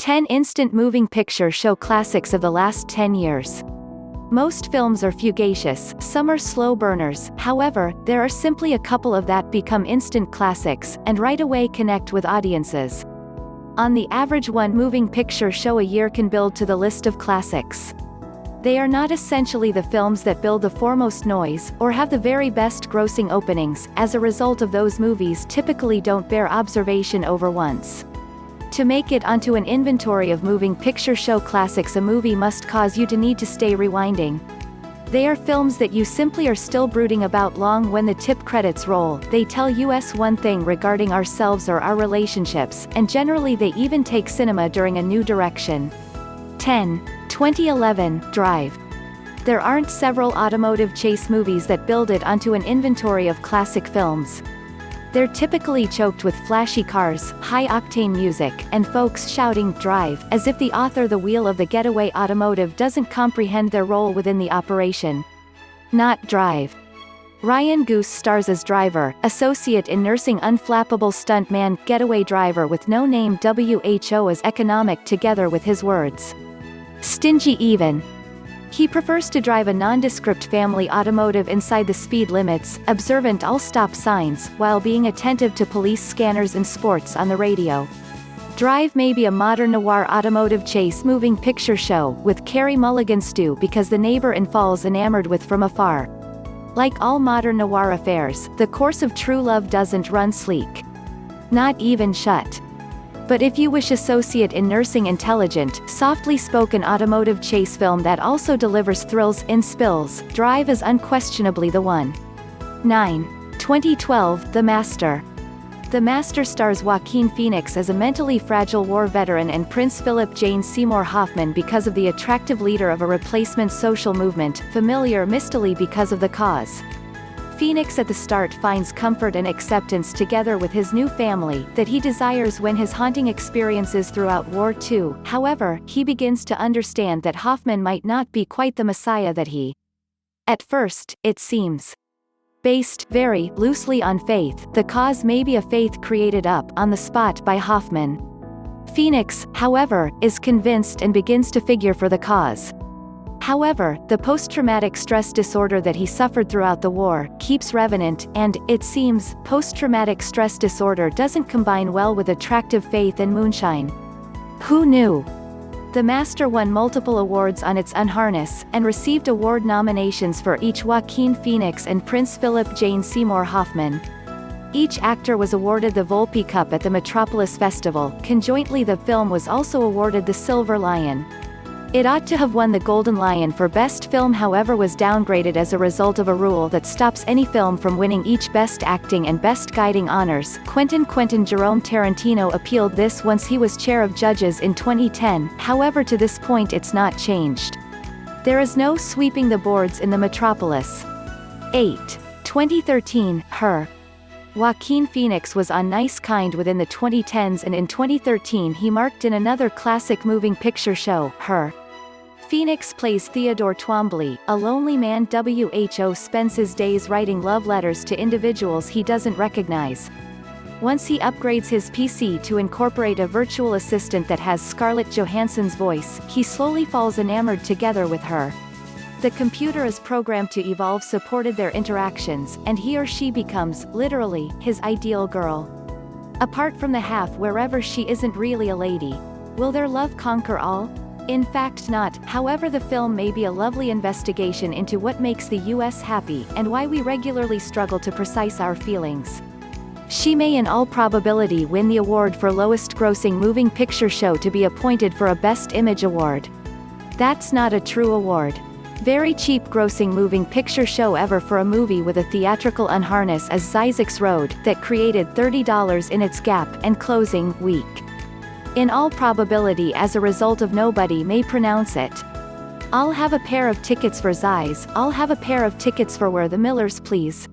10 instant moving picture show classics of the last 10 years. Most films are fugacious, some are slow burners, however, there are simply a couple of that become instant classics, and right away connect with audiences. On the average, one moving picture show a year can build to the list of classics. They are not essentially the films that build the foremost noise, or have the very best grossing openings, as a result of those movies typically don't bear observation over once. To make it onto an inventory of moving picture show classics, a movie must cause you to need to stay rewinding. They are films that you simply are still brooding about long when the tip credits roll. They tell us one thing regarding ourselves or our relationships, and generally they even take cinema during a new direction. 10. 2011, Drive. There aren't several automotive chase movies that build it onto an inventory of classic films. They're typically choked with flashy cars, high-octane music, and folks shouting "Drive," as if the author the wheel of the getaway automotive doesn't comprehend their role within the operation. Not Drive. Ryan Goose stars as driver, associate in nursing, unflappable stuntman, getaway driver with no name. WHO as economic together with his words. Stingy even. He prefers to drive a nondescript family automotive inside the speed limits, observant all stop signs, while being attentive to police scanners and sports on the radio. Drive may be a modern noir automotive chase moving picture show, with Carey Mulligan stew because the neighbor and falls enamored with from afar. Like all modern noir affairs, the course of true love doesn't run sleek. Not even shut. But if you wish associate in nursing intelligent, softly spoken automotive chase film that also delivers thrills in spills, Drive is unquestionably the one. 9. 2012, The Master. The Master stars Joaquin Phoenix as a mentally fragile war veteran and Prince Philip Jane Seymour Hoffman because of the attractive leader of a replacement social movement, familiar mistily because of the cause. Phoenix at the start finds comfort and acceptance together with his new family that he desires when his haunting experiences throughout War II. However, he begins to understand that Hoffman might not be quite the messiah that he. At first, it seems. Based, very, loosely on faith, the cause may be a faith created up on the spot by Hoffman. Phoenix, however, is convinced and begins to figure for the cause. However, the post-traumatic stress disorder that he suffered throughout the war keeps revenant, and, it seems, post-traumatic stress disorder doesn't combine well with attractive faith and moonshine. Who knew? The Master won multiple awards on its unharness, and received award nominations for each Joaquin Phoenix and Prince Philip Jane Seymour Hoffman. Each actor was awarded the Volpe Cup at the Metropolis Festival. Conjointly, the film was also awarded the Silver Lion. It ought to have won the Golden Lion for Best Film, however was downgraded as a result of a rule that stops any film from winning each Best Acting and Best Guiding honors. Quentin Jerome Tarantino appealed this once he was chair of judges in 2010, however to this point it's not changed. There is no sweeping the boards in the Metropolis. 8. 2013, Her. Joaquin Phoenix was on Nice Kind within the 2010s, and in 2013 he marked in another classic moving picture show, Her. Phoenix plays Theodore Twombly, a lonely man who spends his days writing love letters to individuals he doesn't recognize. Once he upgrades his PC to incorporate a virtual assistant that has Scarlett Johansson's voice, he slowly falls enamored together with her. The computer is programmed to evolve supported their interactions, and he or she becomes, literally, his ideal girl. Apart from the half wherever she isn't really a lady. Will their love conquer all? In fact not, however the film may be a lovely investigation into what makes the US happy, and why we regularly struggle to precise our feelings. She may in all probability win the award for lowest grossing moving picture show to be appointed for a Best Image award. That's not a true award. Very cheap grossing moving picture show ever for a movie with a theatrical unharness as Zysix Road, that created $30 in its gap and closing week. In all probability as a result of nobody may pronounce it. I'll have a pair of tickets for Zy's, I'll have a pair of tickets for Where the Millers Please.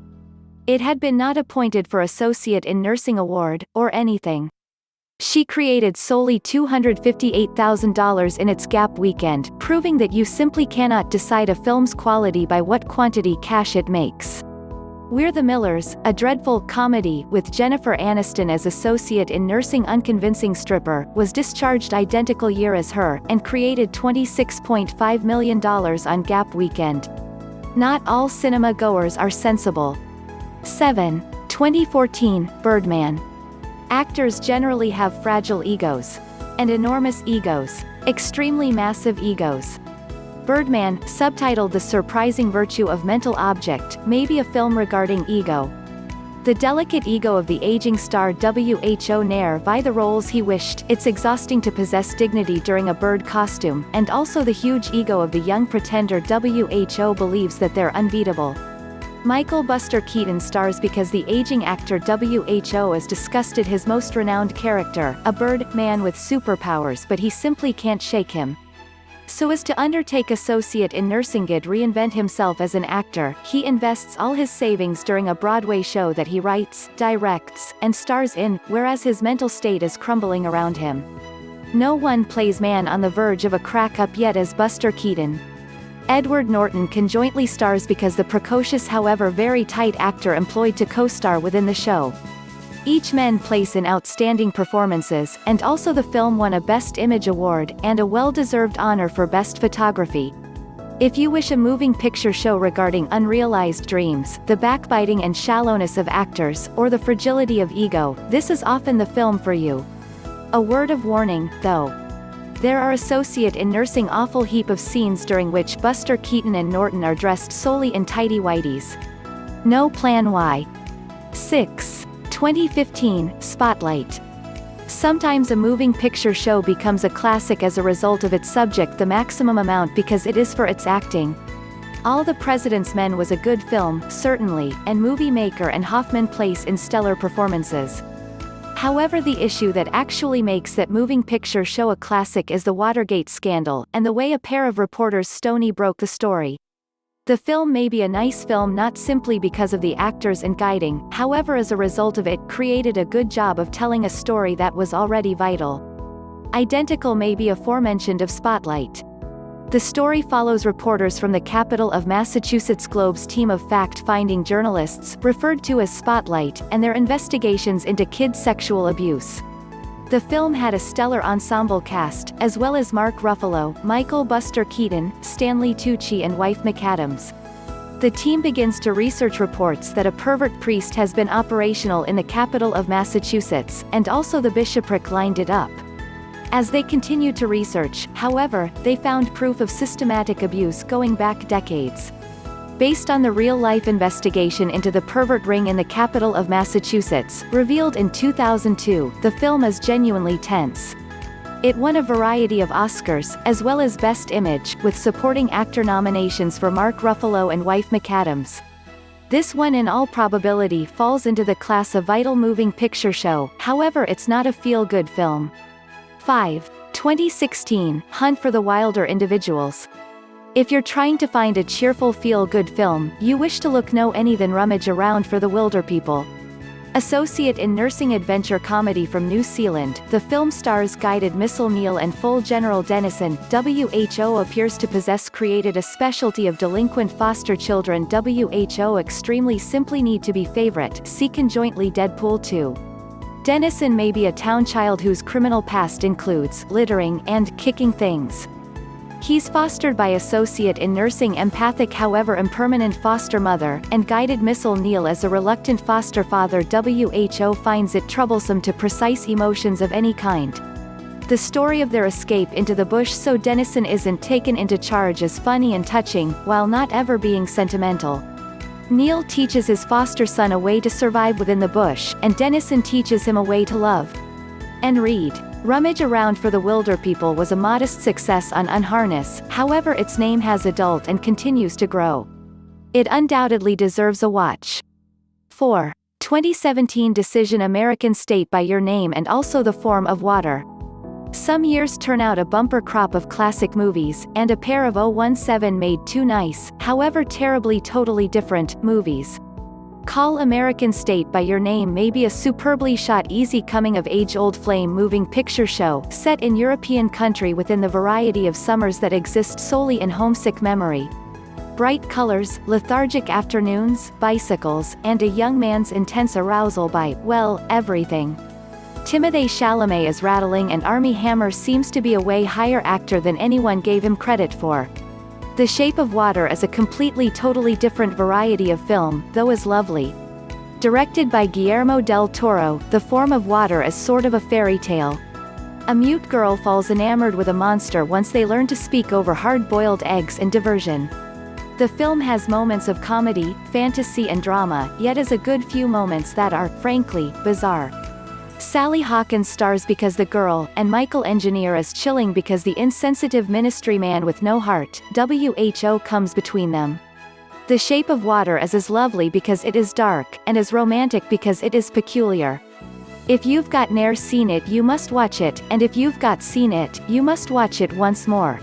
It had been not appointed for Associate in Nursing Award, or anything. She created solely $258,000 in its gap weekend, proving that you simply cannot decide a film's quality by what quantity cash it makes. We're the Millers, a dreadful comedy with Jennifer Aniston as associate in nursing unconvincing stripper, was discharged identical year as her, and created $26.5 million on Gap weekend. Not all cinema goers are sensible. 7. 2014, Birdman. Actors generally have fragile egos. And enormous egos. Extremely massive egos. Birdman, subtitled The Surprising Virtue of Mental Object, may be a film regarding ego. The delicate ego of the aging star Who ne'er vie the roles he wished, it's exhausting to possess dignity during a bird costume, and also the huge ego of the young pretender Who believes that they're unbeatable. Michael Buster Keaton stars because the aging actor Who has disgusted his most renowned character, a bird man with superpowers, but he simply can't shake him. So as to undertake associate in nursing and reinvent himself as an actor, he invests all his savings during a Broadway show that he writes, directs, and stars in, whereas his mental state is crumbling around him. No one plays man on the verge of a crack-up yet as Buster Keaton. Edward Norton conjointly stars because the precocious however very tight actor employed to co-star within the show. Each men place in outstanding performances, and also the film won a Best Image Award, and a well-deserved honor for Best Photography. If you wish a moving picture show regarding unrealized dreams, the backbiting and shallowness of actors, or the fragility of ego, this is often the film for you. A word of warning, though. There are associate in nursing awful heap of scenes during which Buster Keaton and Norton are dressed solely in tighty-whities. No plan why. 6. 2015, Spotlight. Sometimes a moving picture show becomes a classic as a result of its subject the maximum amount because it is for its acting. All the President's Men was a good film, certainly, and Movie Maker and Hoffman place in stellar performances. However, the issue that actually makes that moving picture show a classic is the Watergate scandal, and the way a pair of reporters stony broke the story. The film may be a nice film not simply because of the actors and guiding, however as a result of it created a good job of telling a story that was already vital. Identical may be aforementioned of Spotlight. The story follows reporters from the capital of Massachusetts Globe's team of fact-finding journalists, referred to as Spotlight, and their investigations into kids' sexual abuse. The film had a stellar ensemble cast, as well as Mark Ruffalo, Michael Buster Keaton, Stanley Tucci and wife McAdams. The team begins to research reports that a pervert priest has been operational in the capital of Massachusetts, and also the bishopric lined it up. As they continued to research, however, they found proof of systematic abuse going back decades. Based on the real-life investigation into the pervert ring in the capital of Massachusetts, revealed in 2002, the film is genuinely tense. It won a variety of Oscars, as well as Best Image, with supporting actor nominations for Mark Ruffalo and wife McAdams. This one in all probability falls into the class of vital moving picture show, however it's not a feel-good film. 5. 2016, Hunt for the Wilder Individuals. If you're trying to find a cheerful feel-good film, you wish to look no any than Rummage Around for the Wilder People. Associate in nursing adventure comedy from New Zealand, the film stars Guided Missile Neil and Full General Dennison. Who appears to possess created a specialty of delinquent foster children. Who extremely simply need to be favorite. See conjointly Deadpool 2. Dennison may be a town child whose criminal past includes littering and kicking things. He's fostered by associate in nursing empathic however impermanent foster mother, and Guided Missile Neil as a reluctant foster father. Who finds it troublesome to precise emotions of any kind. The story of their escape into the bush so Dennison isn't taken into charge is funny and touching, while not ever being sentimental. Neil teaches his foster son a way to survive within the bush, and Dennison teaches him a way to love and read. Rummage Around for the Wilder People was a modest success on Unharness, however its name has adult and continues to grow. It undoubtedly deserves a watch. 4. 2017 Decision American State by Your Name and also The Form of Water. Some years turn out a bumper crop of classic movies, and a pair of 017 made two nice, however terribly totally different, movies. Call American State by Your Name may be a superbly shot easy coming-of-age old-flame moving picture show, set in European country within the variety of summers that exist solely in homesick memory. Bright colors, lethargic afternoons, bicycles, and a young man's intense arousal by, well, everything. Timothée Chalamet is rattling, and Armie Hammer seems to be a way higher actor than anyone gave him credit for. The Shape of Water is a totally different variety of film, though is lovely. Directed by Guillermo del Toro, The Form of Water is sort of a fairy tale. A mute girl falls enamored with a monster once they learn to speak over hard-boiled eggs and diversion. The film has moments of comedy, fantasy and drama, yet is a good few moments that are, frankly, bizarre. Sally Hawkins stars because the girl, and Michael Engineer is chilling because the insensitive ministry man with no heart, WHO, comes between them. The Shape of Water is lovely because it is dark, and is romantic because it is peculiar. If you've got ne'er seen it, you must watch it, and if you've got seen it, you must watch it once more.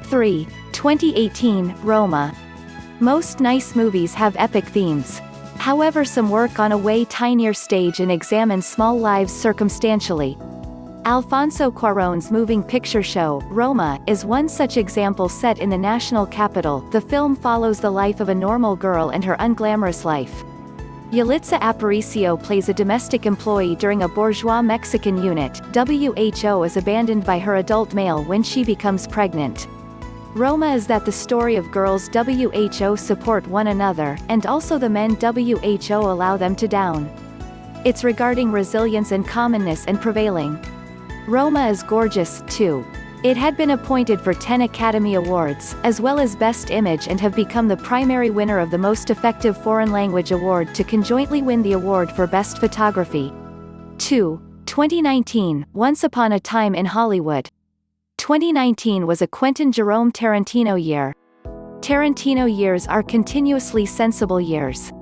3. 2018, Roma. Most nice movies have epic themes. However, some work on a way tinier stage and examine small lives circumstantially. Alfonso Cuarón's moving picture show, Roma, is one such example. Set in the national capital, the film follows the life of a normal girl and her unglamorous life. Yalitza Aparicio plays a domestic employee during a bourgeois Mexican unit. WHO is abandoned by her adult male when she becomes pregnant. Roma is that the story of girls WHO support one another, and also the men WHO allow them to down. It's regarding resilience and commonness and prevailing. Roma is gorgeous, too. It had been appointed for 10 Academy Awards, as well as Best Image, and have become the primary winner of the Most Effective Foreign Language Award to conjointly win the award for Best Photography. 2. 2019, Once Upon a Time in Hollywood. 2019 was a Quentin Jerome Tarantino year. Tarantino years are continuously sensible years.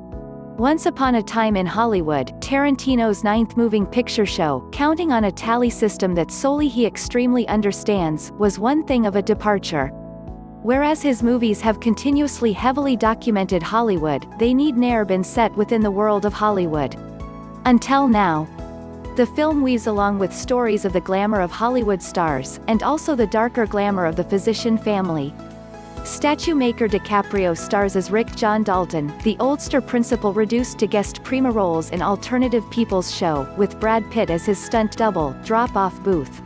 Once Upon a Time in Hollywood, Tarantino's 9th moving picture show, counting on a tally system that solely he extremely understands, was one thing of a departure. Whereas his movies have continuously heavily documented Hollywood, they need ne'er been set within the world of Hollywood. Until now. The film weaves along with stories of the glamour of Hollywood stars, and also the darker glamour of the physician family. Statue maker DiCaprio stars as Rick John Dalton, the oldster principal reduced to guest prima roles in Alternative People's Show, with Brad Pitt as his stunt double, Drop-Off Booth.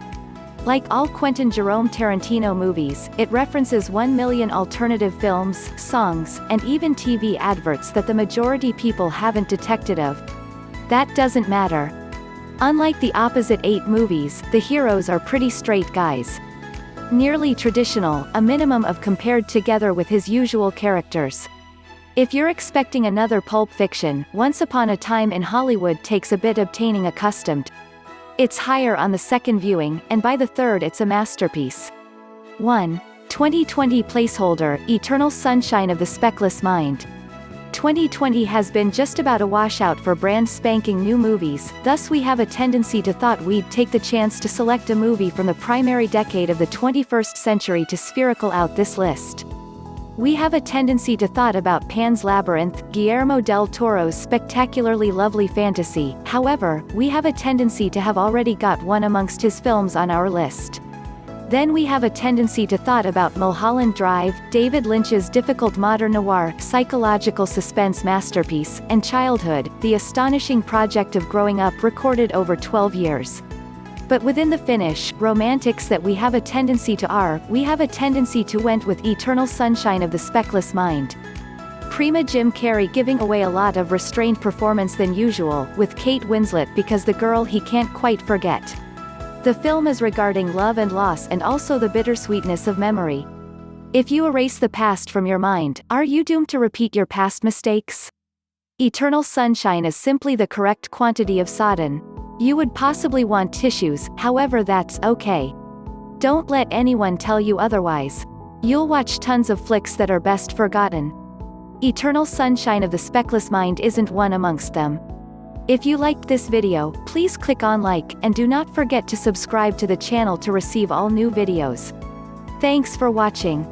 Like all Quentin Jerome Tarantino movies, it references 1 million alternative films, songs, and even TV adverts that the majority people haven't detected of. That doesn't matter. Unlike the opposite 8 movies, the heroes are pretty straight guys. Nearly traditional, a minimum of compared together with his usual characters. If you're expecting another Pulp Fiction, Once Upon a Time in Hollywood takes a bit obtaining accustomed. It's higher on the second viewing, and by the third it's a masterpiece. 1. 2020 placeholder, Eternal Sunshine of the Speckless Mind. 2020 has been just about a washout for brand spanking new movies, thus we have a tendency to thought we'd take the chance to select a movie from the primary decade of the 21st century to spherical out this list. We have a tendency to thought about Pan's Labyrinth, Guillermo del Toro's spectacularly lovely fantasy. However, we have a tendency to have already got one amongst his films on our list. Then we have a tendency to thought about Mulholland Drive, David Lynch's difficult modern noir, psychological suspense masterpiece, and Childhood, the astonishing project of growing up recorded over 12 years. But within the Finnish romantics that we have a tendency to we have a tendency to went with Eternal Sunshine of the Speckless Mind. Prima Jim Carrey giving away a lot of restrained performance than usual, with Kate Winslet because the girl he can't quite forget. The film is regarding love and loss and also the bittersweetness of memory. If you erase the past from your mind, are you doomed to repeat your past mistakes? Eternal Sunshine is simply the correct quantity of sodden. You would possibly want tissues, however that's okay. Don't let anyone tell you otherwise. You'll watch tons of flicks that are best forgotten. Eternal Sunshine of the Speckless Mind isn't one amongst them. If you liked this video, please click on like, and do not forget to subscribe to the channel to receive all new videos. Thanks for watching.